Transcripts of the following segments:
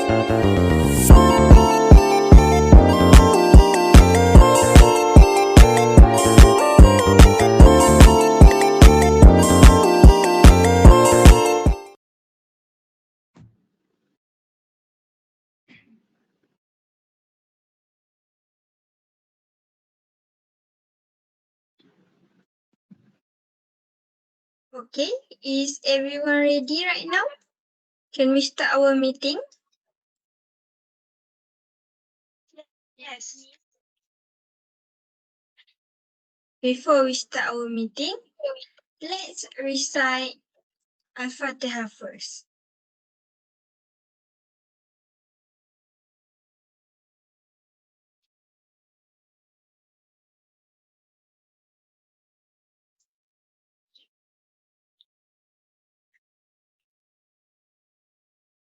Okay, is everyone ready right now? Can we start our meeting? Yes. Before we start our meeting, let's recite Al-Fatiha first.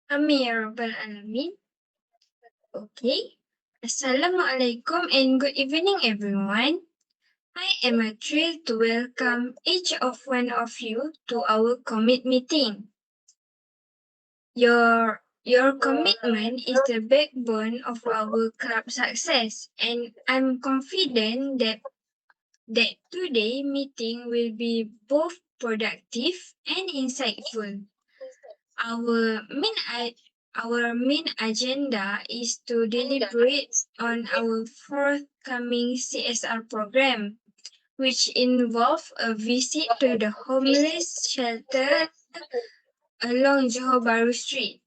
Amin ya Rabbal Alamin. Okay. Assalamualaikum and good evening everyone. I am thrilled to welcome each of one of you to our commit meeting. Your commitment is the backbone of our club success, and I'm confident that today meeting will be both productive and insightful. Our main our main agenda is to deliberate on our forthcoming CSR program, which involve a visit to the homeless shelter along Johor Bahru Street.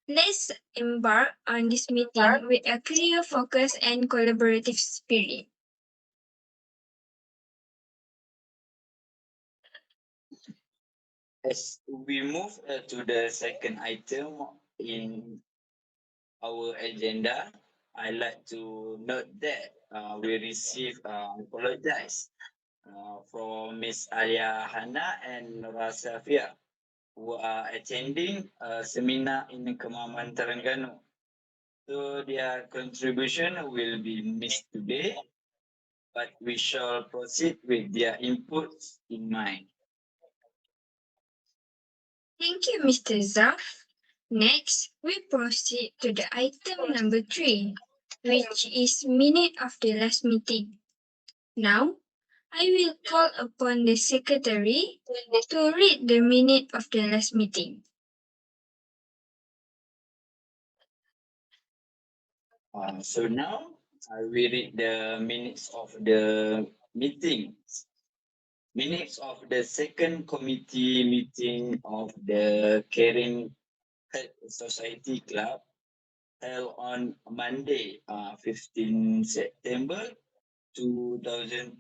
Let's embark on this meeting with a clear focus and collaborative spirit. As we move to the second item in our agenda, I like to note that we received apologize from Miss Alia Hana and Nora Safia, who are attending a seminar in Kemaman Terengganu. So their contribution will be missed today, but we shall proceed with their inputs in mind. Thank you, Mr. Zaf. Next, we proceed to the item number 3, which is minute of the last meeting. Now, I will call upon the secretary to read the minute of the last meeting. So now I will read the minutes of the meeting. Minutes of the second committee meeting of the Caring Health Society Club held on Monday, 15 September 2024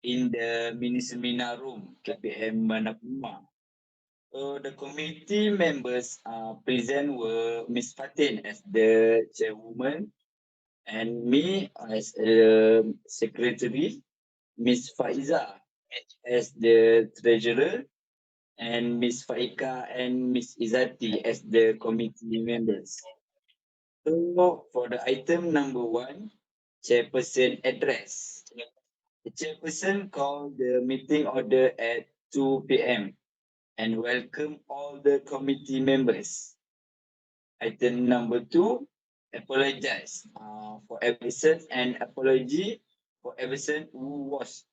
in the mini seminar room, KPM Bandar Puma. So the committee members present were Ms. Fatin as the chairwoman and me as a secretary, Ms. Faiza as the treasurer, and Ms. Faika and Ms. Izati as the committee members. So for the item number 1, chairperson address. The chairperson called the meeting order at 2 p.m. and welcome all the committee members. Item number 2, apologize for absence and apology for absence who was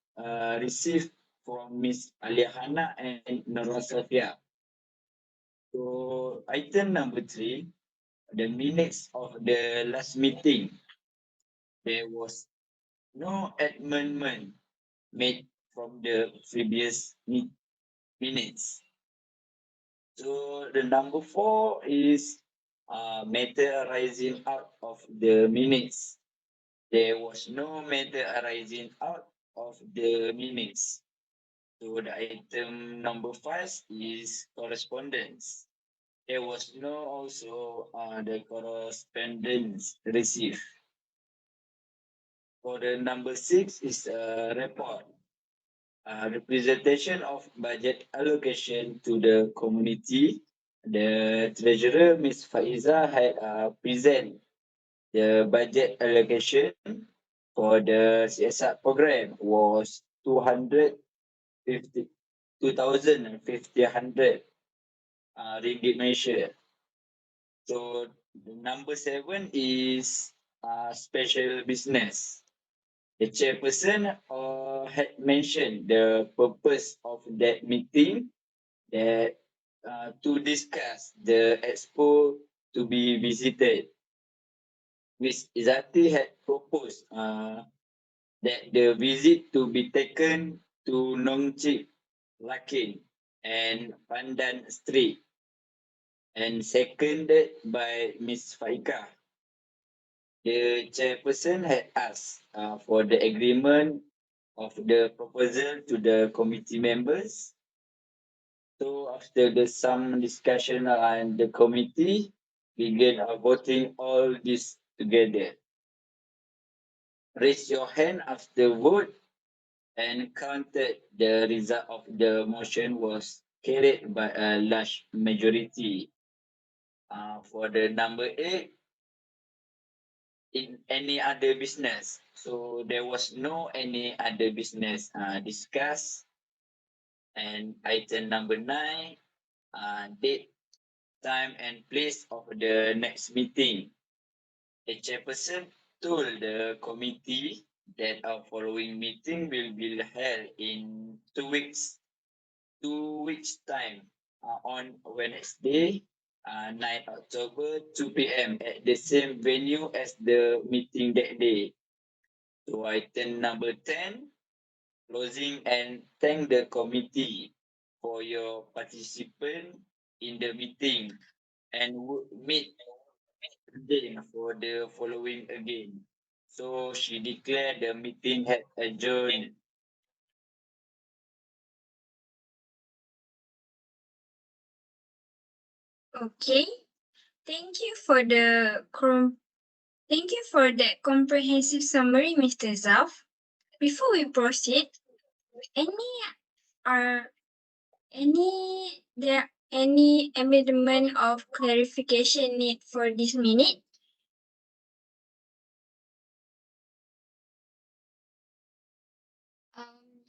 received from Ms. Aliahana and Nora Safia. So item number 3, the minutes of the last meeting. There was no amendment made from the previous minutes. So the number 4 is matter arising out of the minutes. There was no matter arising out of the minutes. So the item number 5 is correspondence. There was no also the correspondence received. For the number 6 is a report. Representation of budget allocation to the community. The treasurer, Ms. Faiza, had present the budget allocation for the CSR program was 2,500 ringgit Malaysia. So number 7 is special business. The chairperson had mentioned the purpose of that meeting, that to discuss the expo to be visited. Ms. Izati had proposed that the visit to be taken to Nongchik Lakin and Pandan Street, and seconded by Ms. Faika. The chairperson had asked for the agreement of the proposal to the committee members. So after some discussion on the committee, began voting all this together. Raise your hand after vote and counted. The result of the motion was carried by a large majority. For the number 8, in any other business. So there was no any other business discussed. And item number 9, date, time, and place of the next meeting. The chairperson told the committee that our following meeting will be held in 2 weeks, 2 weeks time, on Wednesday, 9 October, 2 p.m. at the same venue as the meeting that day. So item number 10, closing, and thank the committee for your participation in the meeting, and meet again for the following again. So she declared the meeting had adjourned. Okay. Thank you for thank you for that comprehensive summary, Mr. Zaf. Before we proceed, any are any amendment of clarification need for this minute?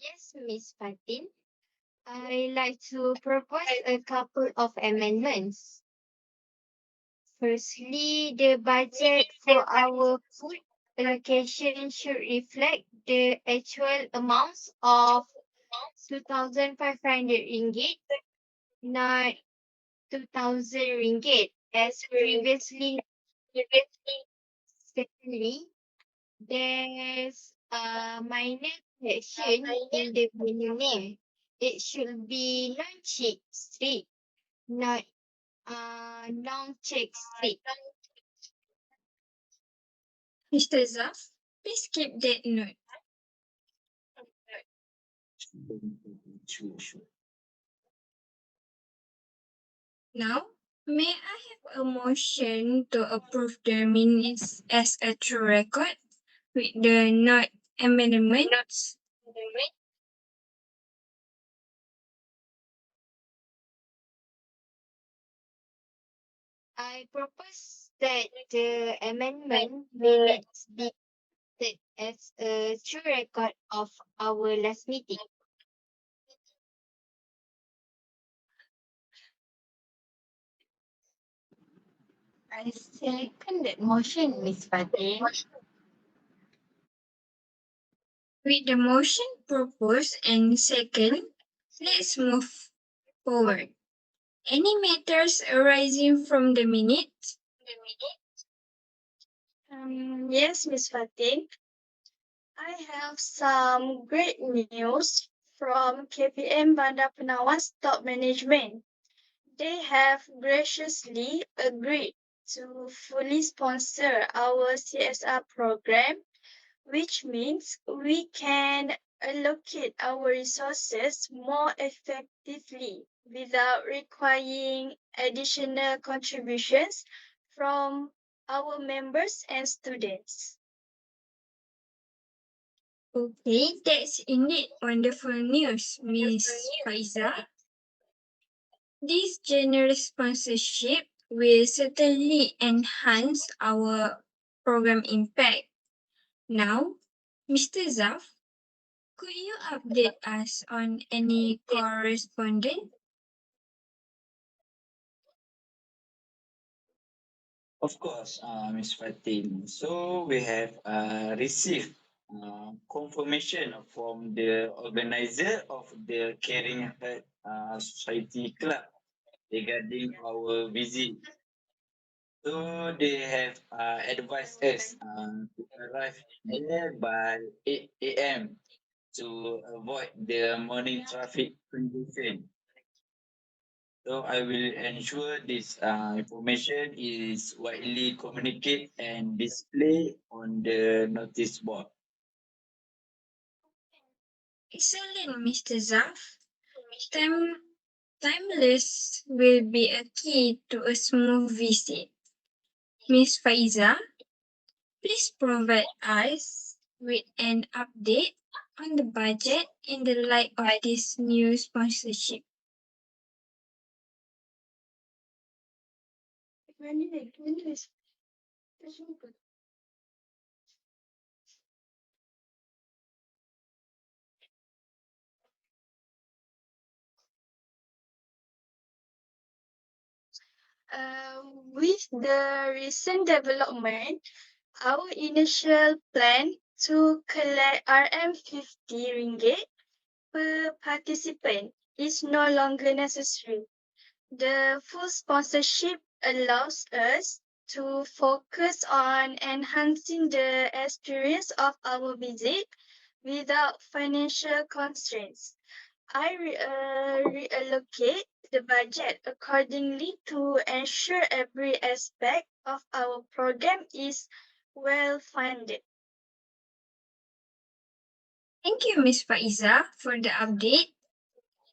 Yes, Miss Fatin. I like to propose a couple of amendments. Firstly, the budget for our food allocation should reflect the actual amounts of 2,500 ringgit, not 2,000 ringgit as previously. Secondly, there's a minor correction in the venue name. It should be Nonchik Street, not Nongchek Street. Mr. Zaf, please keep that note. Now, may I have a motion to approve the minutes as a true record with the not amendments? I propose that the amendment minutes be set as a true record of our last meeting. I second that motion, Miss Fatin. With the motion proposed and second, let's move forward. Any matters arising from the minutes? Yes, Miss Fatin. I have some great news from KPM Bandar Penawas top management. They have graciously agreed to fully sponsor our CSR program, which means we can allocate our resources more effectively without requiring additional contributions from our members and students. Okay, that's indeed wonderful news, Miss Faiza. This generous sponsorship will certainly enhance our program impact. Now, Mr. Zaf, could you update us on any correspondence? Of course, Ms. Fatin. So we have received confirmation from the organizer of the Caring Heart Society Club regarding our visit. So they have advised us to arrive there by 8 a.m. to avoid the morning traffic congestion. So I will ensure this information is widely communicated and displayed on the notice board. Excellent, Mr. Zaf. Time, timeless will be a key to a smooth visit. Miss Faiza, please provide us with an update on the budget in the light of this new sponsorship. With the recent development, our initial plan to collect RM50 per participant is no longer necessary. The full sponsorship allows us to focus on enhancing the experience of our visit without financial constraints. I reallocate the budget accordingly to ensure every aspect of our program is well funded. Thank you, Miss Faiza, for the update.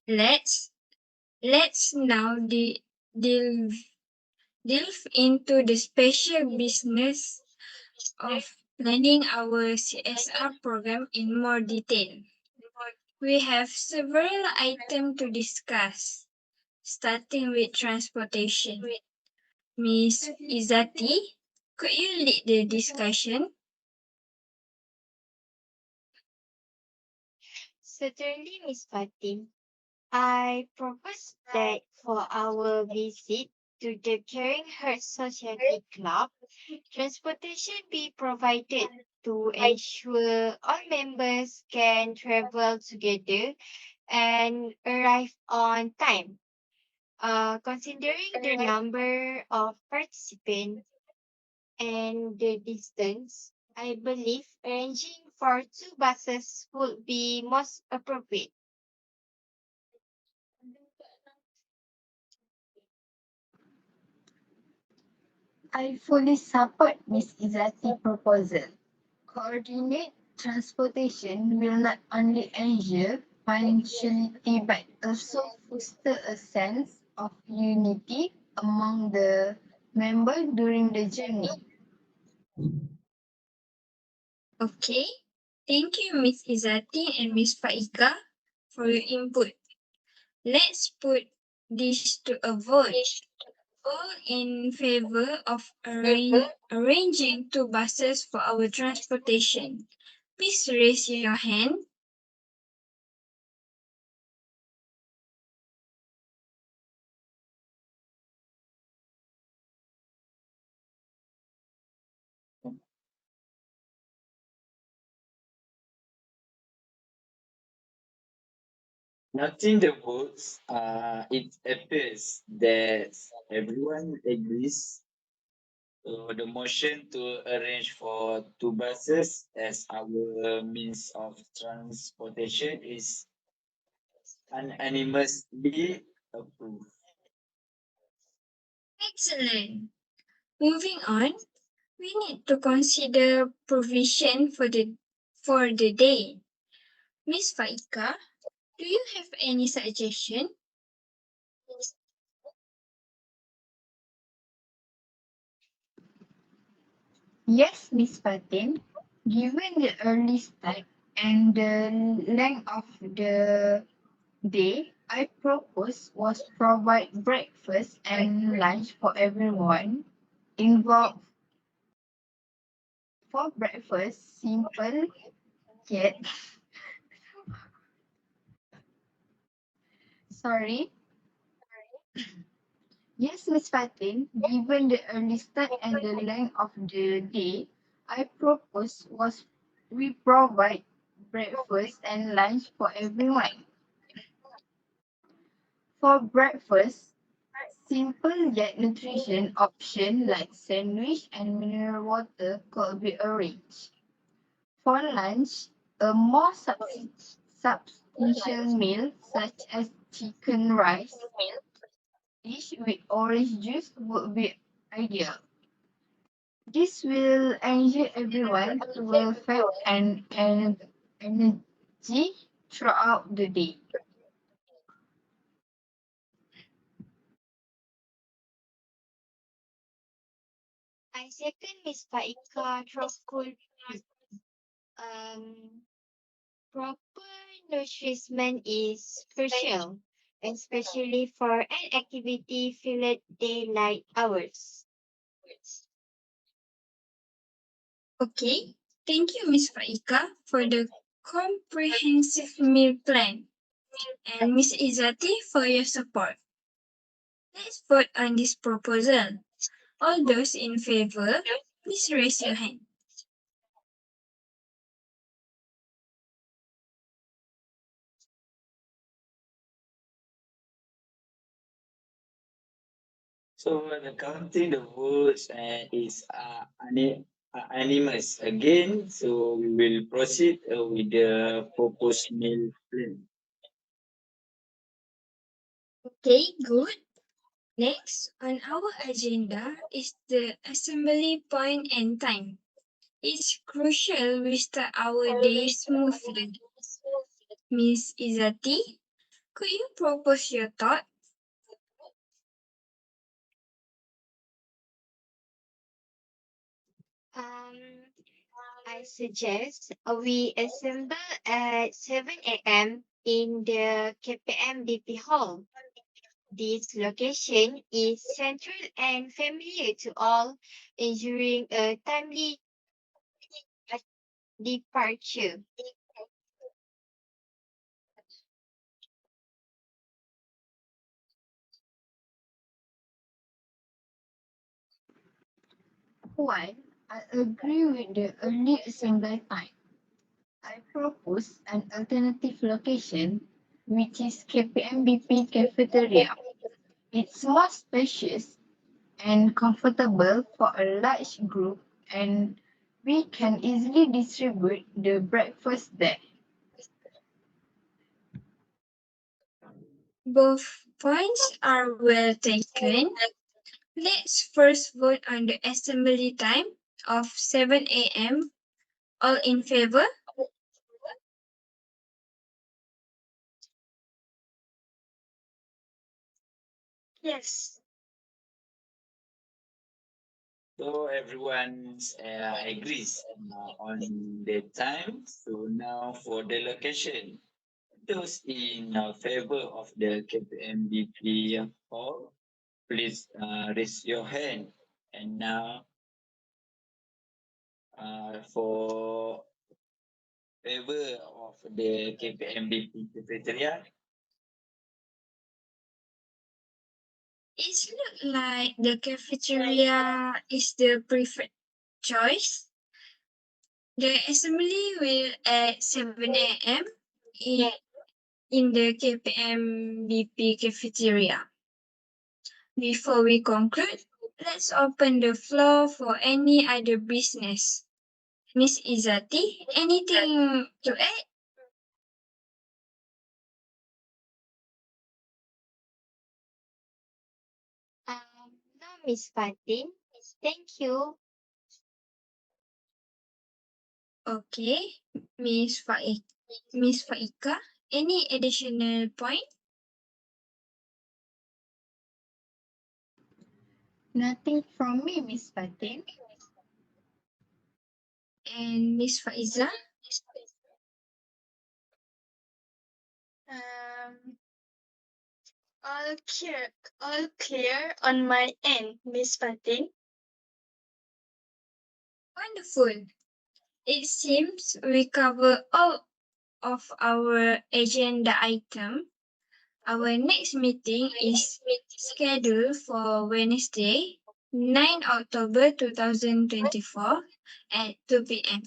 Let's now delve into the special business of planning our CSR program in more detail. We have several items to discuss, starting with transportation. Miss Izati, could you lead the discussion? Certainly, Miss Fatin. I propose that for our visit to the Caring Heart Society Club, transportation be provided to ensure all members can travel together and arrive on time. Considering the number of participants and the distance, I believe arranging for 2 buses would be most appropriate. I fully support Ms. Izzati's proposal. Coordinate transportation will not only ensure punctuality but also foster a sense of unity among the members during the journey. Okay. Thank you, Miss Izati and Miss Faika, for your input. Let's put this to a vote. All in favor of arranging 2 buses for our transportation. Please raise your hand. Noting the votes, it appears that everyone agrees. So the motion to arrange for 2 buses as our means of transportation is unanimously approved. Excellent. Moving on, we need to consider provision for the day. Miss Faika, do you have any suggestion? Yes, Ms. Fatin, given the early start and the length of the day, I propose was provide breakfast and lunch for everyone involved. For breakfast, simple yet sorry, Yes, Miss Fatin, given the early start and the length of the day, I propose was we provide breakfast and lunch for everyone. For breakfast, simple yet nutrition option like sandwich and mineral water could be arranged. For lunch, a more substantial meal such as chicken rice dish with orange juice would be ideal. This will ensure everyone will feel and energy throughout the day. I second Miss Faika Troskul. Um, Proper nourishment is crucial, especially for an activity filled daylight hours. Okay, thank you, Miss Faika, for the comprehensive meal plan, and Miss Izati for your support. Let's vote on this proposal. All those in favor, please raise your hand. So the counting the votes is animus again. So we will proceed with the proposed meal plan. Okay, good. Next on our agenda is the assembly point and time. It's crucial we start our day smoothly. Miss Izati, could you propose your thought? Um, I suggest we assemble at 7 a.m. in the KPMBP Hall. This location is central and familiar to all, ensuring a timely departure. While I agree with the early assembly time, I propose an alternative location, which is KPMBP cafeteria. It's more spacious and comfortable for a large group, and we can easily distribute the breakfast there. Both points are well taken. Let's first vote on the assembly time of 7 a.m. All in favor? Yes. So everyone agrees on the time. So now for the location. Those in favor of the KPMBP hall, please raise your hand. And now for favor of the KPMBP cafeteria, It looks like the cafeteria is the preferred choice. The assembly will at 7 a.m. in the KPMBP cafeteria. Before we conclude, let's open the floor for any other business. Miss Izati, anything to add? No, Miss Fatin. Thank you. Okay, Miss Faika, any additional point? Nothing from me, Miss Fatin. And Miss Faiza? Um, all clear on my end, Miss Fatin. Wonderful. It seems we cover all of our agenda item. Our next meeting is scheduled for Wednesday, 9 October 2024 at 2 p.m.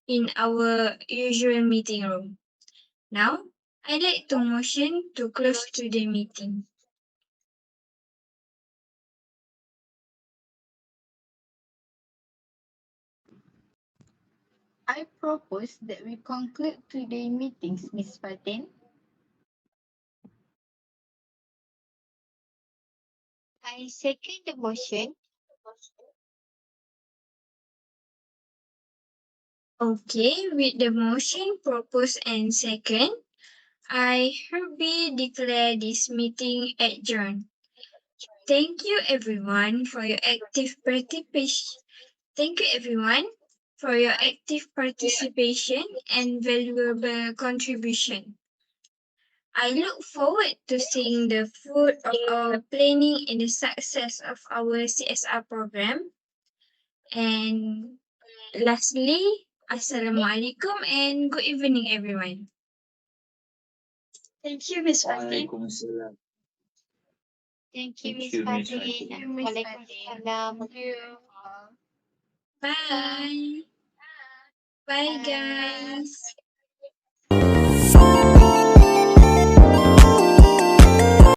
in our usual meeting room. Now, I'd like to motion to close today's meeting. I propose that we conclude today's meetings, Miss Fatin. I second the motion. Okay, with the motion proposed and second, I hereby declare this meeting adjourned. Thank you everyone for your active participation. Thank you everyone for your active participation and valuable contribution. I look forward to seeing the fruit of our planning in the success of our CSR program. And lastly, Assalamualaikum and good evening everyone. Thank you, Miss Fatin. Waalaikumsalam. Thank you, Thank Miss you, Miss Fatin. Fatin. Thank you, Miss Fatin. Waalaikumsalam. Thank you all. Bye. Bye guys.